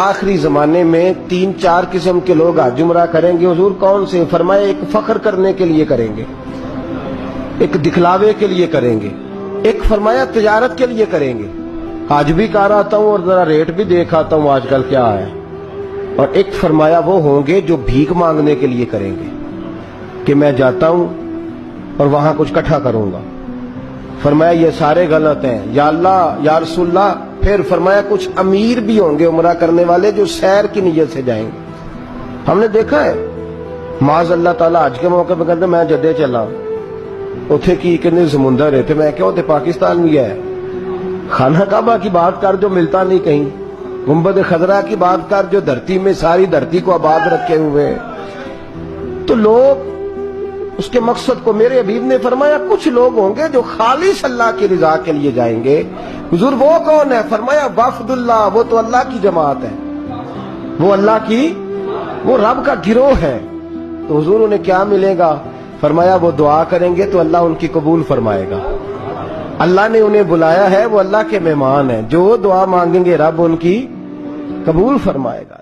آخری زمانے میں 3-4 قسم کے لوگ حج عمرہ کریں گے۔ حضور کون سے؟ فرمایا ایک فخر کرنے کے لیے کریں گے، ایک دکھلاوے کے لیے کریں گے، ایک فرمایا تجارت کے لیے کریں گے، حج بھی کر آتا ہوں اور ذرا ریٹ بھی دیکھ آتا ہوں آج کل کیا ہے، اور ایک فرمایا وہ ہوں گے جو بھیک مانگنے کے لیے کریں گے کہ میں جاتا ہوں اور وہاں کچھ اکٹھا کروں گا۔ فرمایا یہ سارے غلط ہیں یا اللہ یا رسول اللہ۔ پھر فرمایا کچھ امیر بھی ہوں گے عمرہ کرنے والے جو سیر کی نیت سے جائیں گے۔ ہم نے دیکھا ہے معاذ اللہ تعالیٰ حج کے موقع پہ کہتے میں جدے چلا اتھے کی کتنے سمندر ہے، میں کیا ہوتے پاکستان بھی ہے، خانہ کعبہ کی بات کر جو ملتا نہیں کہیں، گنبد خضرا کی بات کر جو دھرتی میں ساری دھرتی کو آباد رکھے ہوئے۔ تو لوگ اس کے مقصد کو، میرے حبیب نے فرمایا کچھ لوگ ہوں گے جو خالص اللہ کی رضا کے لیے جائیں گے۔ حضور وہ کون ہے؟ فرمایا وفد اللہ، وہ تو اللہ کی جماعت ہے، وہ اللہ کی، وہ رب کا گروہ ہے۔ تو حضور انہیں کیا ملے گا؟ فرمایا وہ دعا کریں گے تو اللہ ان کی قبول فرمائے گا۔ اللہ نے انہیں بلایا ہے، وہ اللہ کے مہمان ہیں، جو دعا مانگیں گے رب ان کی قبول فرمائے گا۔